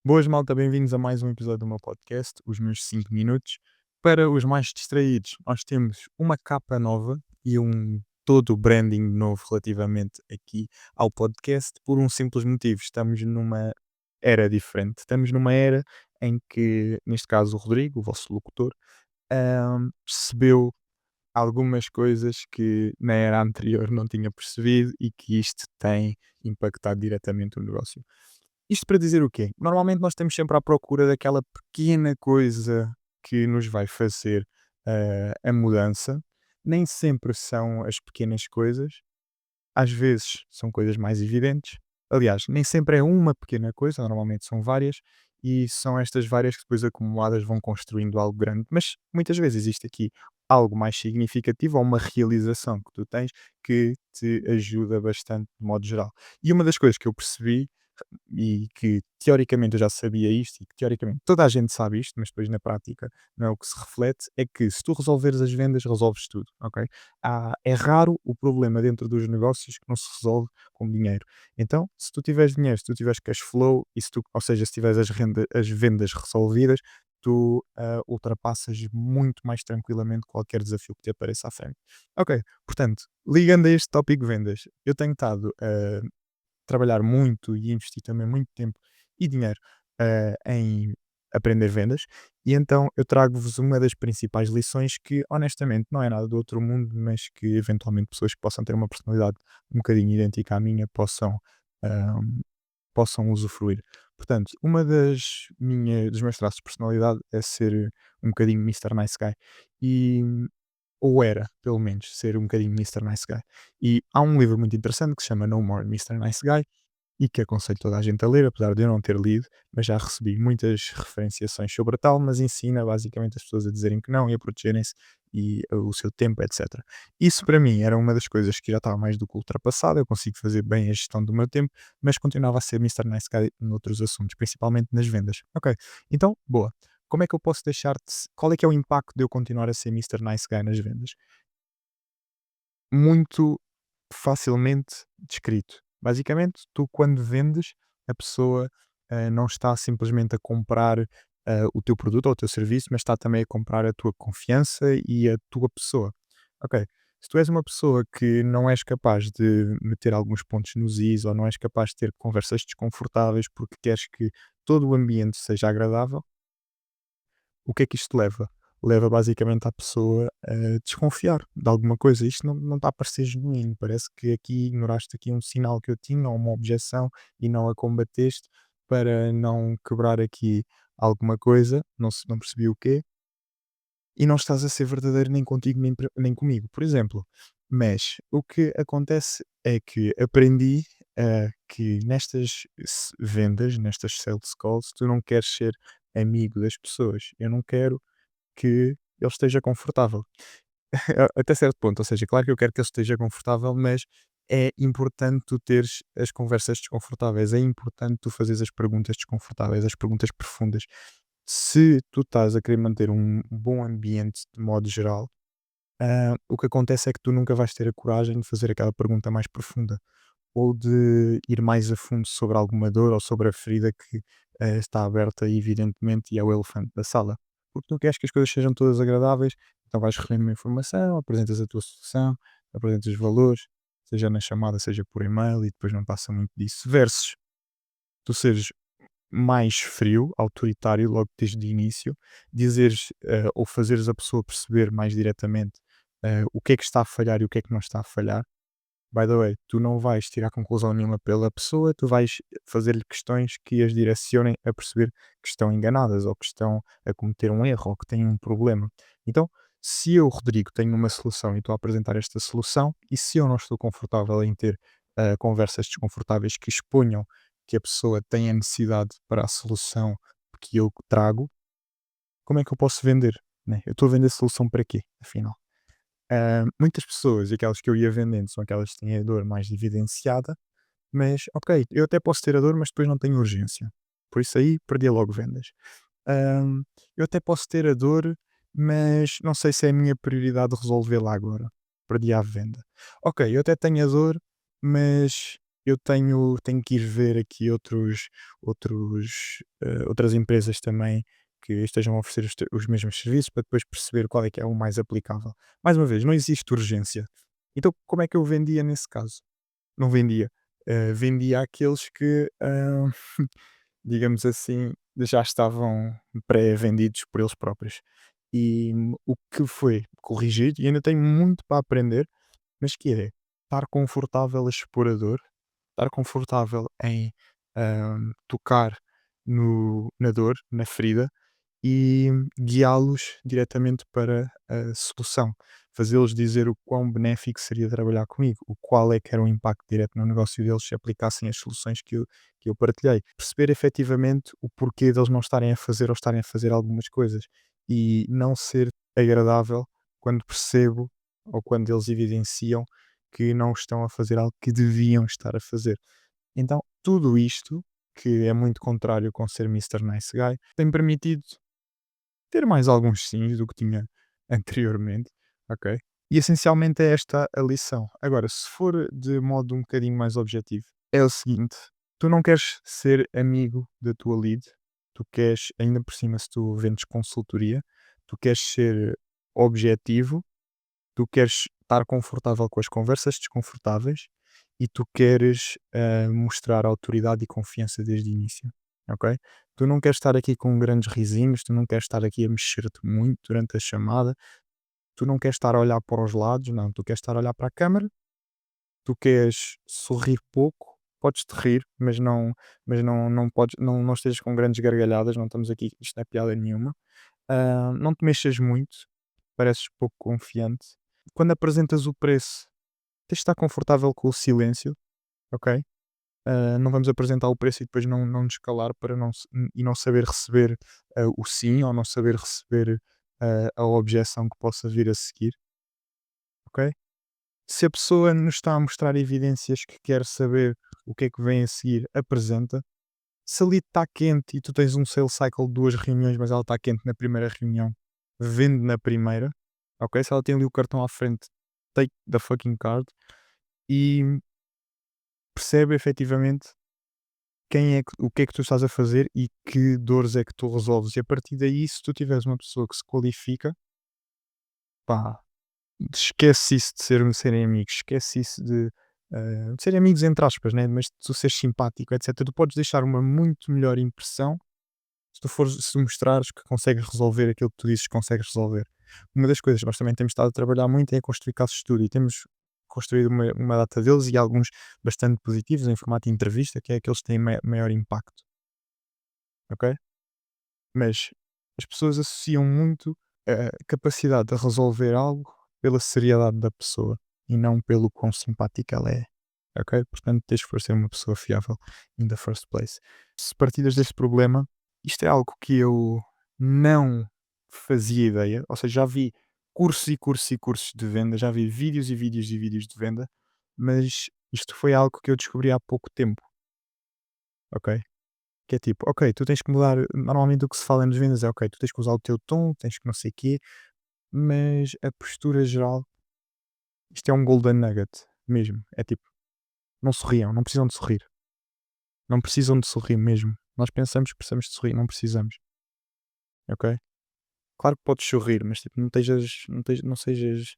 Boas, malta, bem-vindos a mais um episódio do meu podcast, os meus 5 minutos. Para os mais distraídos, nós temos uma capa nova e um todo branding novo relativamente aqui ao podcast, por um simples motivo: estamos numa era diferente. Estamos numa era em que, neste caso, o Rodrigo, o vosso locutor, percebeu algumas coisas que na era anterior não tinha percebido e que isto tem impactado diretamente o negócio. Isto para dizer o quê? Normalmente nós estamos sempre à procura daquela pequena coisa que nos vai fazer a mudança. Nem sempre são as pequenas coisas, às vezes são coisas mais evidentes. Aliás, nem sempre é uma pequena coisa, normalmente são várias, e são estas várias que depois acumuladas vão construindo algo grande. Mas muitas vezes existe aqui algo mais significativo ou uma realização que tu tens que te ajuda bastante de modo geral. E uma das coisas que eu percebi e que teoricamente eu já sabia isto e que teoricamente toda a gente sabe isto, mas depois na prática não é o que se reflete, é que se tu resolveres as vendas, resolves tudo, ok? É raro o problema dentro dos negócios que não se resolve com dinheiro. Então, se tu tiveres dinheiro, se tu tiveres cash flow, e se tu, ou seja, se tiveres as vendas resolvidas, tu ultrapassas muito mais tranquilamente qualquer desafio que te apareça à frente. Ok, portanto, ligando a este tópico vendas, eu tenho estado a trabalhar muito e investir também muito tempo e dinheiro em aprender vendas. E então eu trago-vos uma das principais lições que, honestamente, não é nada do outro mundo, mas que eventualmente pessoas que possam ter uma personalidade um bocadinho idêntica à minha ahm, possam usufruir. Portanto, uma dos meus traços de personalidade é ser um bocadinho Mister Nice Guy. E, ou era, pelo menos, ser um bocadinho Mister Nice Guy. E há um livro muito interessante que se chama No More Mister Nice Guy, e que aconselho toda a gente a ler, apesar de eu não ter lido, mas já recebi muitas referenciações sobre a tal, mas ensina basicamente as pessoas a dizerem que não e a protegerem-se e o seu tempo, etc. Isso para mim era uma das coisas que já estava mais do que ultrapassada, eu consigo fazer bem a gestão do meu tempo, mas continuava a ser Mister Nice Guy noutros assuntos, principalmente nas vendas. Ok, então, boa. Como é que eu posso deixar-te. Qual é que é o impacto de eu continuar a ser Mister Nice Guy nas vendas? Muito facilmente descrito. Basicamente, tu quando vendes, a pessoa, não está simplesmente a comprar, o teu produto ou o teu serviço, mas está também a comprar a tua confiança e a tua pessoa. Ok, se tu és uma pessoa que não és capaz de meter alguns pontos nos is ou não és capaz de ter conversas desconfortáveis porque queres que todo o ambiente seja agradável, o que é que isto leva? Leva basicamente a pessoa a desconfiar de alguma coisa. Isto não está a parecer genuíno. Parece que aqui ignoraste aqui um sinal que eu tinha, ou uma objeção, e não a combateste para não quebrar aqui alguma coisa, não percebi o quê, e não estás a ser verdadeiro nem contigo nem comigo, por exemplo. Mas o que acontece é que aprendi que nestas vendas, nestas sales calls, tu não queres ser amigo das pessoas. Eu não quero que ele esteja confortável. Até certo ponto, ou seja, claro que eu quero que ele esteja confortável, mas é importante tu teres as conversas desconfortáveis, é importante tu fazeres as perguntas desconfortáveis, as perguntas profundas. Se tu estás a querer manter um bom ambiente de modo geral, o que acontece é que tu nunca vais ter a coragem de fazer aquela pergunta mais profunda ou de ir mais a fundo sobre alguma dor ou sobre a ferida que está aberta, evidentemente, e é o elefante da sala. Porque tu queres que as coisas sejam todas agradáveis, então vais reunir uma informação, apresentas a tua solução, apresentas os valores, seja na chamada, seja por e-mail, e depois não passa muito disso. Versus tu seres mais frio, autoritário, logo desde o início, dizeres ou fazeres a pessoa perceber mais diretamente o que é que está a falhar e o que é que não está a falhar. By the way, tu não vais tirar conclusão nenhuma pela pessoa, tu vais fazer-lhe questões que as direcionem a perceber que estão enganadas ou que estão a cometer um erro ou que têm um problema. Então, se eu, Rodrigo, tenho uma solução e estou a apresentar esta solução, e se eu não estou confortável em ter conversas desconfortáveis que exponham que a pessoa tem a necessidade para a solução que eu trago, como é que eu posso vender? Né? Eu estou a vender solução para quê, afinal? Muitas pessoas, aquelas que eu ia vendendo, são aquelas que têm a dor mais evidenciada, mas ok, eu até posso ter a dor, mas depois não tenho urgência. Por isso aí perdia logo vendas. Ahm, eu até posso ter a dor, mas não sei se é a minha prioridade resolvê-la agora. Perdi a venda. Ok, eu até tenho a dor, mas eu tenho que ir ver aqui outras empresas também que estejam a oferecer os mesmos serviços para depois perceber qual é que é o mais aplicável. Mais uma vez, não existe urgência. Então, como é que eu vendia nesse caso? Não vendia. Vendia àqueles que, digamos assim, já estavam pré-vendidos por eles próprios. E o que foi corrigido, e ainda tenho muito para aprender, mas que é estar confortável a expor a dor, estar confortável em tocar na dor, na ferida, e guiá-los diretamente para a solução. Fazê-los dizer o quão benéfico seria trabalhar comigo, o qual é que era o impacto direto no negócio deles se aplicassem as soluções que eu partilhei. Perceber efetivamente o porquê deles não estarem a fazer ou estarem a fazer algumas coisas e não ser agradável quando percebo ou quando eles evidenciam que não estão a fazer algo que deviam estar a fazer. Então, tudo isto, que é muito contrário com ser Mister Nice Guy, tem permitido ter mais alguns sims do que tinha anteriormente, ok? E essencialmente é esta a lição. Agora, se for de modo um bocadinho mais objetivo, é o seguinte: tu não queres ser amigo da tua lead, tu queres, ainda por cima, se tu vendes consultoria, tu queres ser objetivo, tu queres estar confortável com as conversas desconfortáveis e tu queres mostrar autoridade e confiança desde o início, ok? Tu não queres estar aqui com grandes risinhos, tu não queres estar aqui a mexer-te muito durante a chamada, tu não queres estar a olhar para os lados, não, tu queres estar a olhar para a câmara, tu queres sorrir pouco, podes-te rir, mas não podes, não estejas com grandes gargalhadas, não estamos aqui, isto não é piada nenhuma. Não te mexas muito, pareces pouco confiante. Quando apresentas o preço, tens de estar confortável com o silêncio, ok? Não vamos apresentar o preço e depois não nos calar para não saber receber o sim ou não saber receber a objeção que possa vir a seguir, ok? Se a pessoa nos está a mostrar evidências que quer saber o que é que vem a seguir, apresenta. Se ali está quente e tu tens um sales cycle de 2 reuniões, mas ela está quente na primeira reunião, vende na primeira, ok? Se ela tem ali o cartão à frente, take the fucking card e percebe efetivamente o que é que tu estás a fazer e que dores é que tu resolves. E a partir daí, se tu tiveres uma pessoa que se qualifica, pá, esquece isso de serem amigos, esquece isso de serem amigos entre aspas, né? Mas de tu seres simpático, etc. Tu podes deixar uma muito melhor impressão se mostrares que consegues resolver aquilo que tu dizes que consegues resolver. Uma das coisas que nós também temos estado a trabalhar muito é construir casos de estudo e temos construído uma data deles e alguns bastante positivos em formato de entrevista, que é aqueles que têm maior impacto, ok? Mas as pessoas associam muito a capacidade de resolver algo pela seriedade da pessoa e não pelo quão simpática ela é. Ok? Portanto, tens que ser uma pessoa fiável in the first place. Se partilhas deste problema, isto é algo que eu não fazia ideia, ou seja, já vi cursos e cursos e cursos de venda, já vi vídeos e vídeos e vídeos de venda, mas isto foi algo que eu descobri há pouco tempo, ok? Que é tipo, ok, tu tens que mudar. Normalmente o que se fala nas vendas é, ok, tu tens que usar o teu tom, tens que não sei quê, mas a postura geral, isto é um golden nugget mesmo. É tipo, não sorriam, não precisam de sorrir. Não precisam de sorrir mesmo. Nós pensamos que precisamos de sorrir, não precisamos, ok? Claro que podes sorrir, mas tipo, não sejas,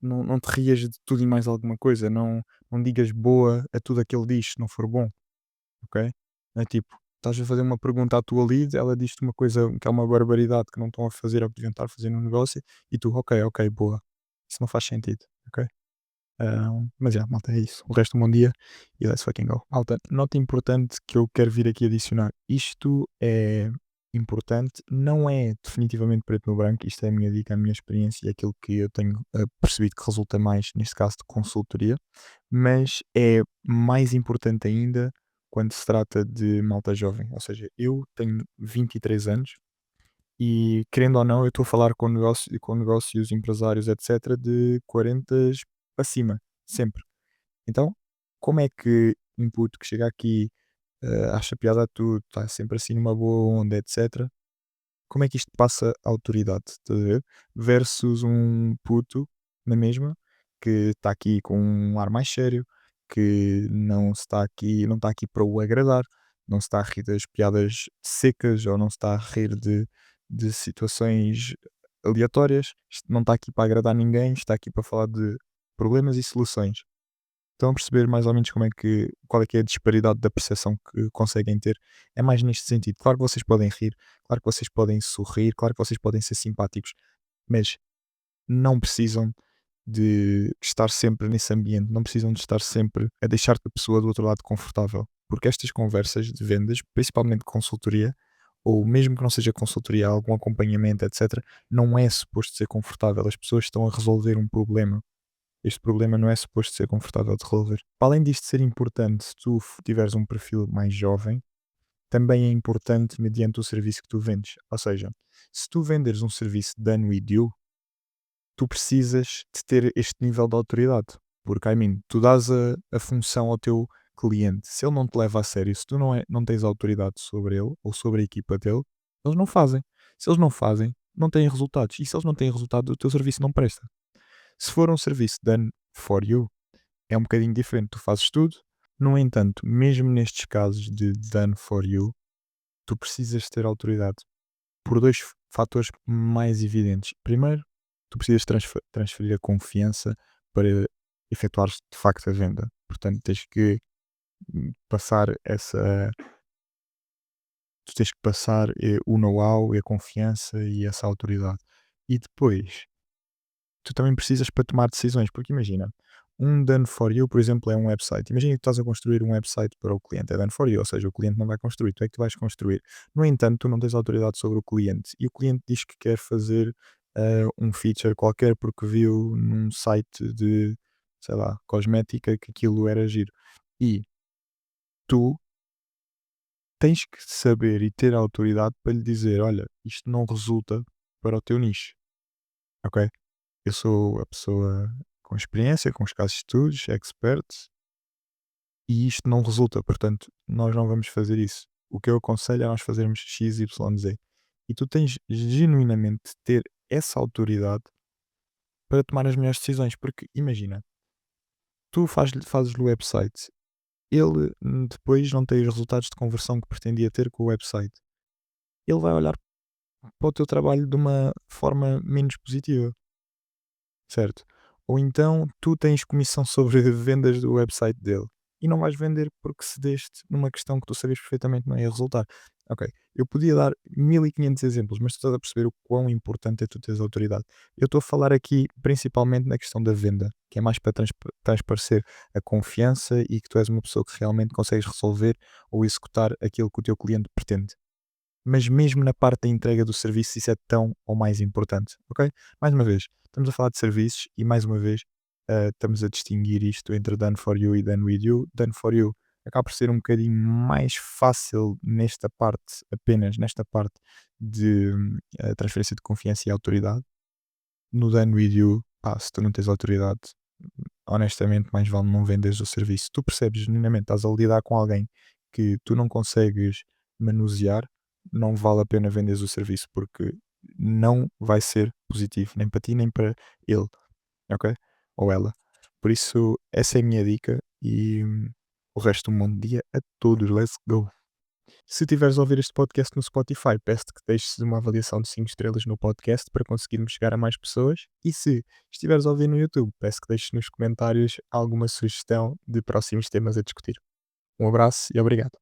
não te rias de tudo e mais alguma coisa. Não digas boa a tudo aquilo que diz, se não for bom. Ok? É tipo, estás a fazer uma pergunta à tua lead, ela diz-te uma coisa que é uma barbaridade que não estão a fazer ou que deviam estar a fazer no negócio, e tu, ok, ok, boa. Isso não faz sentido, ok? Mas já, malta, é isso. O resto, um bom dia e let's fucking go. Malta, nota importante que eu quero vir aqui adicionar. Isto é importante, não é definitivamente preto no branco, isto é a minha dica, a minha experiência e é aquilo que eu tenho percebido que resulta mais, neste caso, de consultoria, mas é mais importante ainda quando se trata de malta jovem. Ou seja, eu tenho 23 anos e, querendo ou não, eu estou a falar com negócios, empresários, etc., de 40 acima, sempre. Então, como é que um puto que chega aqui, acha piada a tudo, está sempre assim numa boa onda, etc., como é que isto passa a autoridade, estás a ver? Versus um puto, na mesma, que está aqui com um ar mais sério, que não está aqui para o agradar, não se está a rir das piadas secas ou não se está a rir de situações aleatórias. Isto não está aqui para agradar ninguém, está aqui para falar de problemas e soluções. Estão a perceber mais ou menos qual é que é a disparidade da percepção que conseguem ter? É mais neste sentido. Claro que vocês podem rir, claro que vocês podem sorrir, claro que vocês podem ser simpáticos, mas não precisam de estar sempre nesse ambiente, não precisam de estar sempre a deixar-te a pessoa do outro lado confortável. Porque estas conversas de vendas, principalmente consultoria, ou mesmo que não seja consultoria, algum acompanhamento, etc., não é suposto ser confortável. As pessoas estão a resolver um problema. Este problema não é suposto ser confortável de resolver. Para além disto ser importante, se tu tiveres um perfil mais jovem, também é importante mediante o serviço que tu vendes. Ou seja, se tu venderes um serviço done with you, tu precisas de ter este nível de autoridade. Porque, tu dás a função ao teu cliente. Se ele não te leva a sério, se tu não tens autoridade sobre ele ou sobre a equipa dele, eles não fazem. Se eles não fazem, não têm resultados. E se eles não têm resultado, o teu serviço não presta. Se for um serviço done for you, é um bocadinho diferente. Tu fazes tudo. No entanto, mesmo nestes casos de done for you, tu precisas ter autoridade por dois fatores mais evidentes. Primeiro, tu precisas transferir a confiança para efetuar de facto a venda. Portanto, passar essa. Tu tens que passar o know-how e a confiança e essa autoridade. E depois, tu também precisas para tomar decisões, porque imagina, um done for you, por exemplo, é um website. Imagina que estás a construir um website para o cliente, é done for you, ou seja, o cliente não vai construir, tu é que tu vais construir. No entanto, tu não tens autoridade sobre o cliente e o cliente diz que quer fazer um feature qualquer porque viu num site de, sei lá, cosmética que aquilo era giro. E tu tens que saber e ter a autoridade para lhe dizer: olha, isto não resulta para o teu nicho, ok? Eu sou a pessoa com experiência, com os casos de estudos, expert, e isto não resulta, portanto, nós não vamos fazer isso. O que eu aconselho é nós fazermos X, Y, Z. E tu tens genuinamente de ter essa autoridade para tomar as melhores decisões, porque imagina, tu fazes-lhe o website, ele depois não tem os resultados de conversão que pretendia ter com o website. Ele vai olhar para o teu trabalho de uma forma menos positiva. Certo? Ou então tu tens comissão sobre vendas do website dele e não vais vender porque cedeste numa questão que tu sabias perfeitamente não ia resultar. Ok, eu podia dar 1500 exemplos, mas tu estás a perceber o quão importante é tu teres autoridade. Eu estou a falar aqui principalmente na questão da venda, que é mais para transparecer a confiança e que tu és uma pessoa que realmente consegues resolver ou executar aquilo que o teu cliente pretende. Mas mesmo na parte da entrega do serviço isso é tão ou mais importante, ok? Mais uma vez, estamos a falar de serviços e mais uma vez, estamos a distinguir isto entre done for you e done with you. Done for you acaba por ser um bocadinho mais fácil nesta parte, apenas nesta parte de transferência de confiança e autoridade. No done with you, pá, se tu não tens autoridade, honestamente, mais vale não venderes o serviço. Tu percebes genuinamente, estás a lidar com alguém que tu não consegues manusear, não vale a pena venderes o serviço porque não vai ser positivo, nem para ti, nem para ele, ok? Ou ela. Por isso, essa é a minha dica e o resto, um bom dia a todos. Let's go! Se tiveres a ouvir este podcast no Spotify, peço-te que deixes uma avaliação de 5 estrelas no podcast para conseguirmos chegar a mais pessoas. E se estiveres a ouvir no YouTube, peço que deixes nos comentários alguma sugestão de próximos temas a discutir. Um abraço e obrigado.